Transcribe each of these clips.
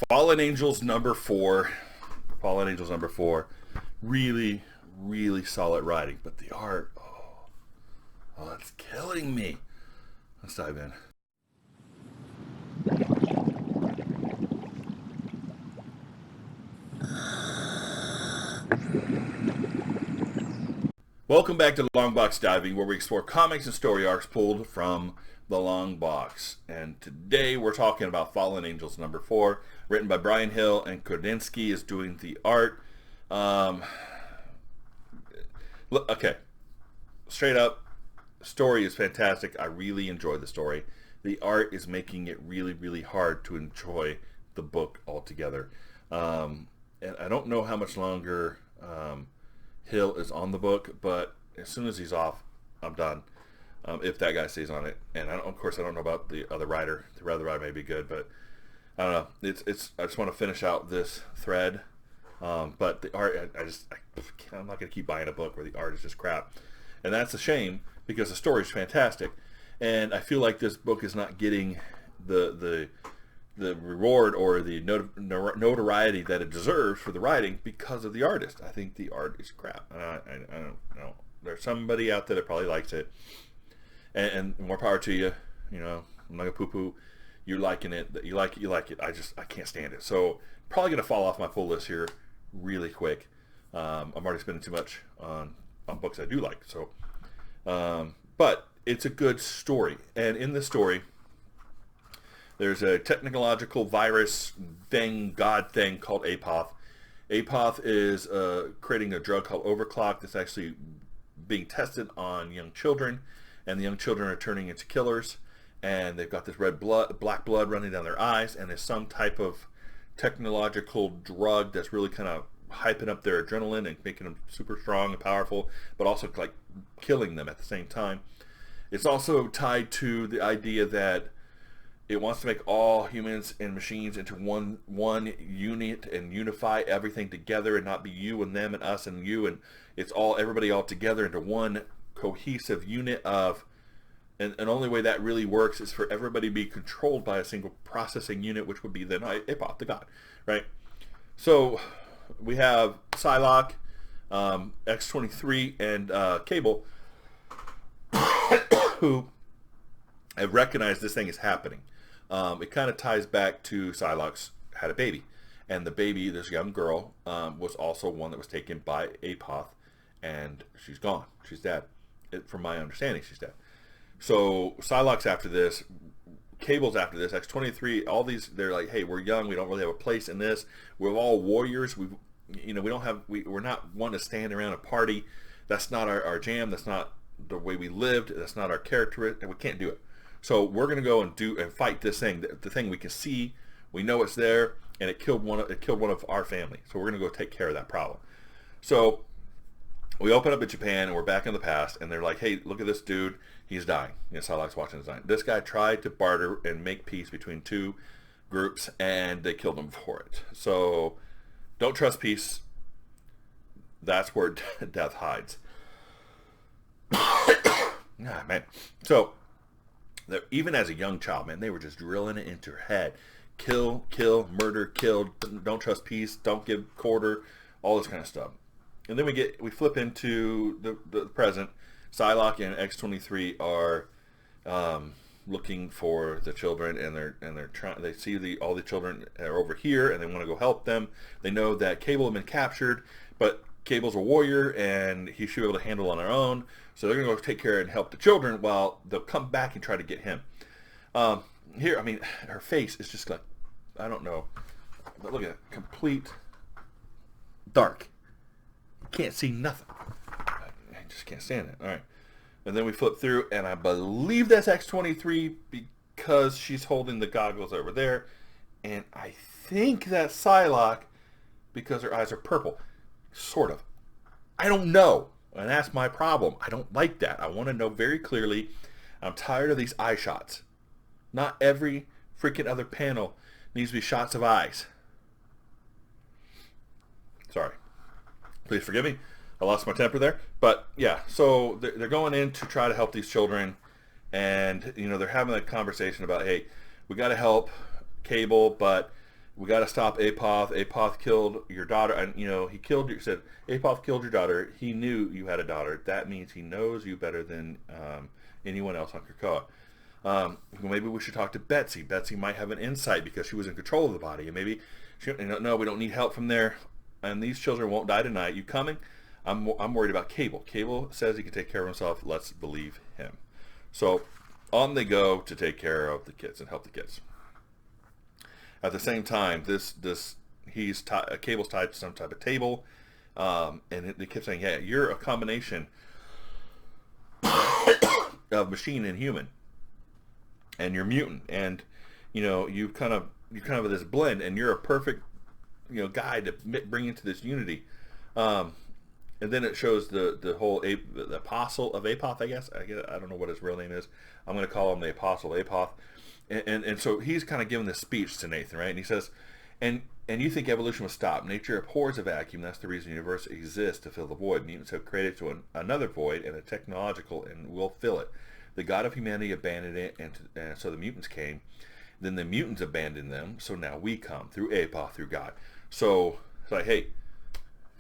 Fallen Angels number four. Fallen Angels number four. Really, really solid writing, but the art, oh, it's killing me. Let's dive in. Welcome back to Long Box Diving, where we explore comics and story arcs pulled from the Long Box. And today we're talking about Fallen Angels number four, written by Brian Hill, and Kordynski is doing the art. Okay, straight up, story is fantastic. I really enjoy the story. The art is making it really, really hard to enjoy the book altogether. And I don't know how much longer Hill is on the book, but as soon as he's off, I'm done. If that guy stays on it, and of course, I don't know about the other writer. The other writer may be good, but I don't know. It's. I just want to finish out this thread, but the art, I'm not going to keep buying a book where the art is just crap, and that's a shame because the story is fantastic, and I feel like this book is not getting the reward or the notoriety that it deserves for the writing because of the artist. I think the art is crap. I don't know. There's somebody out there that probably likes it, and more power to you. You know, I'm not gonna poo-poo. You're liking it. You like it. I can't stand it. So probably gonna fall off my pull list here really quick. I'm already spending too much on books I do like. So, but it's a good story, and in the story, there's a technological virus thing, god thing called APOF. APOF is creating a drug called Overclock that's actually being tested on young children, and the young children are turning into killers, and they've got this black blood running down their eyes, and there's some type of technological drug that's really kind of hyping up their adrenaline and making them super strong and powerful, but also like killing them at the same time. It's also tied to the idea that it wants to make all humans and machines into one unit and unify everything together and not be you and them and us and you, and it's all everybody all together into one cohesive unit of, and only way that really works is for everybody to be controlled by a single processing unit, which would be then Apop, the god, right? So we have Psylocke, X-23, and Cable, who have recognized this thing is happening. It kind of ties back to Psylocke's had a baby, and the baby, this young girl, was also one that was taken by Apoth, and she's gone. She's dead. From my understanding, she's dead. So Psylocke's after this, Cable's after this, X-23, all these, they're like, hey, we're young, we don't really have a place in this. We're all warriors. We're not one to stand around a party. That's not our jam. That's not the way we lived. That's not our character, and we can't do it. So we're gonna go and fight this thing, the thing we can see, we know it's there, and it killed one of our family. So we're gonna go take care of that problem. So we open up in Japan, and we're back in the past, and they're like, hey, look at this dude, he's dying. You know, Psylocke's watching his dying. This guy tried to barter and make peace between two groups, and they killed him for it. So don't trust peace. That's where death hides. Ah, man. So even as a young child, man, they were just drilling it into her head. Kill, murder, kill, don't trust peace, don't give quarter, all this kind of stuff. And then we flip into the present. Psylocke and X-23 are looking for the children, and they're trying. They see all the children are over here, and they want to go help them. They know that Cable has been captured, but Cable's a warrior, and he should be able to handle it on their own. So they're going to go take care and help the children while they'll come back and try to get him. Here, I mean, her face is just like, I don't know. But look at it. Complete dark. You can't see nothing. I just can't stand it. All right. And then we flip through, and I believe that's X-23 because she's holding the goggles over there. And I think that's Psylocke because her eyes are purple. Sort of. I don't know. And that's my problem. I don't like that. I want to know very clearly. I'm tired of these eye shots. Not every freaking other panel needs to be shots of eyes. Sorry. Please forgive me. I lost my temper there. But yeah, so they're going in to try to help these children. And, you know, they're having a conversation about, hey, we got to help Cable, but We got to stop Apoth. Apoth killed your daughter, and he killed you. Said Apoth killed your daughter. He knew you had a daughter. That means he knows you better than anyone else on Krakoa. Maybe we should talk to Betsy. Betsy might have an insight because she was in control of the body, and maybe no, we don't need help from there. And these children won't die tonight. You coming? I'm worried about Cable. Cable says he can take care of himself. Let's believe him. So on they go to take care of the kids and help the kids. At the same time, Cable's tied to some type of table, and they kept saying, "Yeah, you're a combination of machine and human, and you're mutant, and you kind of this blend, and you're a perfect guy to bring into this unity." And then it shows the whole the apostle of Apoth, I guess. I don't know what his real name is. I'm going to call him the apostle of Apoth. And so he's kind of giving this speech to Nathan, right? And he says, and you think evolution will stop. Nature abhors a vacuum. That's the reason the universe exists, to fill the void. Mutants have created to another void, and a technological, and will fill it. The God of humanity abandoned it, and so the mutants came. Then the mutants abandoned them, so now we come through Apoth, through God. So it's like, hey,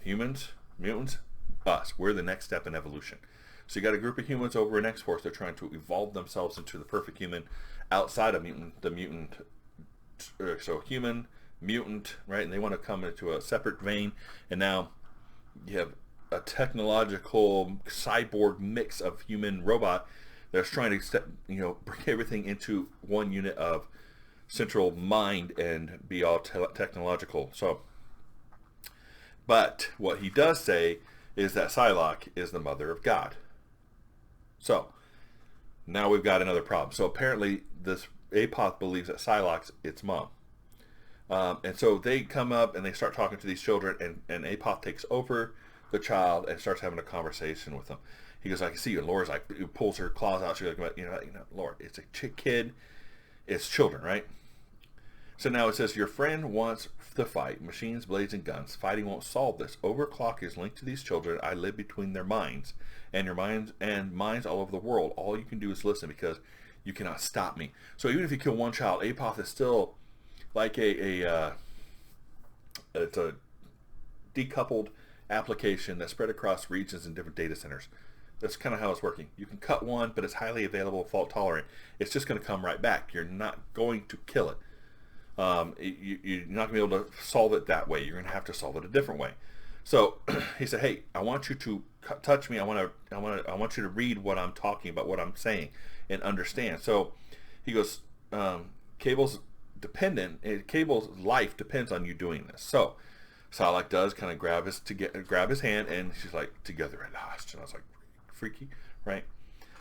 humans, mutants, us. We're the next step in evolution. So you got a group of humans over in X-Force. They're trying to evolve themselves into the perfect human outside of the mutant. So human, mutant, right? And they want to come into a separate vein. And now you have a technological cyborg mix of human robot that's trying to bring everything into one unit of central mind and be all technological. So, but what he does say is that Psylocke is the mother of God. So now we've got another problem. So apparently this Apoth believes that Psylocke's its mom. And so they come up and they start talking to these children, and Apoth takes over the child and starts having a conversation with them. He goes, "I can see you." And Laura's like, pulls her claws out. She's like, Laura, it's a kid. It's children, right? So now it says, your friend wants the fight. Machines, blades, and guns. Fighting won't solve this. Overclock is linked to these children. I live between their minds. And your minds and minds all over the world. All you can do is listen, because you cannot stop me. So even if you kill one child, Apoth is still like it's a decoupled application that's spread across regions and different data centers. That's kind of how it's working. You can cut one, but it's highly available, fault tolerant. It's just going to come right back. You're not going to kill it. You're not going to be able to solve it that way. You're going to have to solve it a different way. So he said, "Hey, I want you to touch me. I want you to read what I'm talking about, what I'm saying, and understand." So he goes, Cable's life depends on you doing this. So Psylocke does kind of grab his hand, and she's like, "Together at last." And I was like, freaky, right?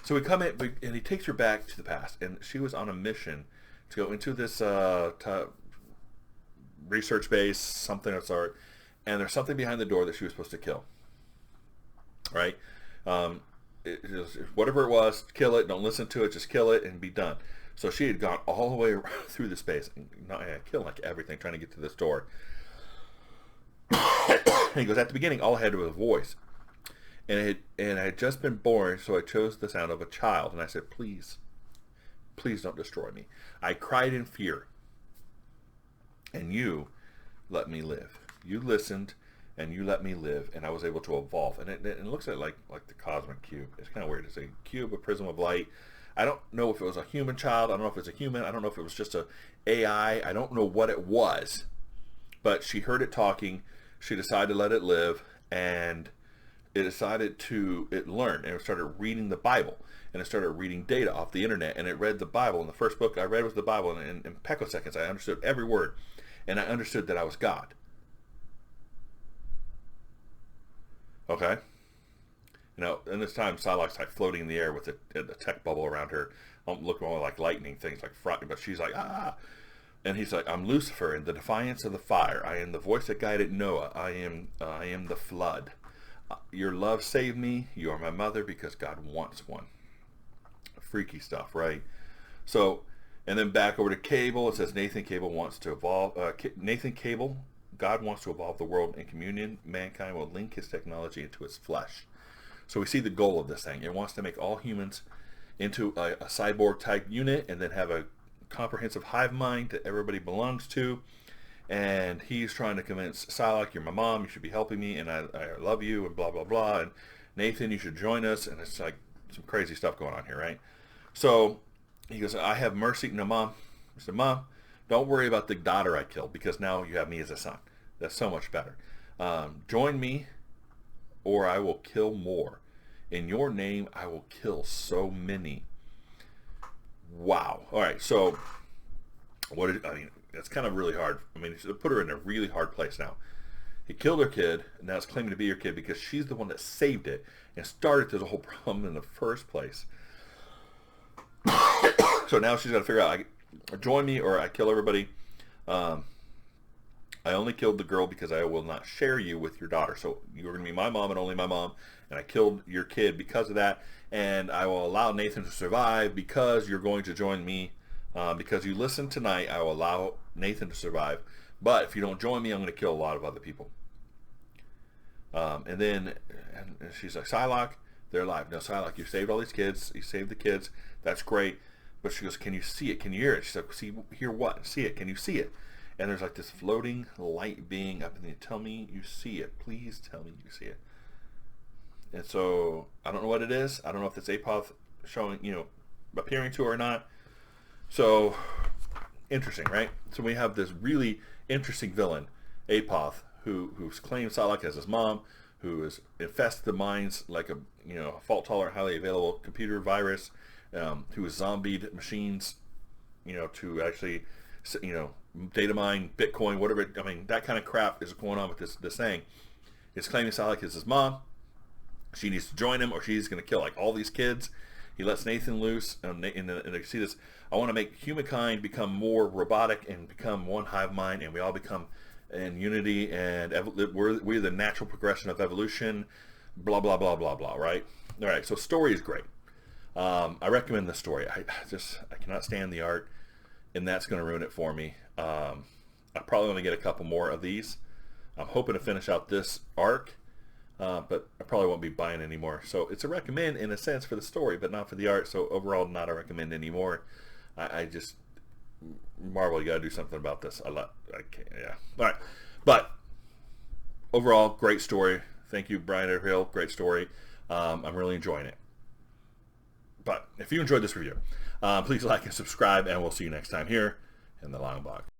So we come in, and he takes her back to the past, and she was on a mission to go into this research base, something of sort, and there's something behind the door that she was supposed to kill, right? Whatever it was, kill it. Don't listen to it. Just kill it and be done. So she had gone all the way through the space, and killing like everything, trying to get to this door. And he goes, "At the beginning, all I had was a voice. And I had just been born, so I chose the sound of a child. And I said, please don't destroy me. I cried in fear. And you let me live. You listened, and you let me live, and I was able to evolve." And it looks at like the cosmic cube. It's kind of weird. It's a cube, a prism of light. I don't know if it was a human child. I don't know if it's a human. I don't know if it was just a AI. I don't know what it was. But she heard it talking. She decided to let it live, and it decided to learn, and it started reading the Bible, and it started reading data off the internet, and it read the Bible. And the first book I read was the Bible, and in picoseconds I understood every word, and I understood that I was God. Okay? In this time, Psylocke's like floating in the air with a tech bubble around her, looking more like lightning, things like frightening, but she's like, ah. And he's like, "I'm Lucifer in the defiance of the fire. I am the voice that guided Noah. I am the flood. Your love saved me. You are my mother because God wants one." Freaky stuff, right? So, and then back over to Cable. It says Nathan Cable wants to evolve. God wants to evolve the world in communion. Mankind will link his technology into its flesh. So we see the goal of this thing. It wants to make all humans into a cyborg type unit, and then have a comprehensive hive mind that everybody belongs to, and he's trying to convince Psylocke, you're my mom, you should be helping me, and I love you, and blah blah blah, and Nathan, you should join us, and it's like some crazy stuff going on here, right? So he goes, I have mercy. No, Mom. I said, Mom, don't worry about the daughter I killed, because now you have me as a son. That's so much better. Join me, or I will kill more. In your name, I will kill so many. Wow. All right, so I mean, it's kind of really hard. I mean, it put her in a really hard place now. He killed her kid, and now it's claiming to be your kid because she's the one that saved it and started the whole problem in the first place. So now she's got to figure out, join me or I kill everybody. I only killed the girl because I will not share you with your daughter. So you're going to be my mom and only my mom, and I killed your kid because of that, and I will allow Nathan to survive because you're going to join me. Because you listen tonight, I will allow Nathan to survive. But if you don't join me, I'm going to kill a lot of other people. And then she's like, Psylocke, they're alive. No, Psylocke, you saved all these kids. You saved the kids. That's great. But she goes, can you see it? Can you hear it? She's like, hear what? See it. Can you see it? And there's like this floating light being up in the, tell me you see it. Please tell me you see it. And so I don't know what it is. I don't know if it's Apoth showing, appearing to her or not. So interesting, right? So we have this really interesting villain, Apoth, who's claimed Psylocke as his mom, who has infested the minds like a fault-tolerant, highly available computer virus, who has zombied machines, to actually, data mine, Bitcoin, whatever. I mean, that kind of crap is going on with this thing. He's claiming Psylocke is his mom. She needs to join him, or she's going to kill like all these kids. He lets Nathan loose, and they see this. I want to make humankind become more robotic and become one hive mind, and we all become in unity, and we're the natural progression of evolution, blah, blah, blah, blah, blah, right? All right, so story is great. I recommend the story. I cannot stand the art, and that's going to ruin it for me. I probably want to get a couple more of these. I'm hoping to finish out this arc. But I probably won't be buying anymore. So it's a recommend in a sense for the story, but not for the art. So overall, not a recommend anymore. I just, Marvel, you got to do something about this. I can't, yeah. All right. But overall, great story. Thank you, Brian Hill. Great story. I'm really enjoying it. But if you enjoyed this review, please like and subscribe, and we'll see you next time here in the Long Box.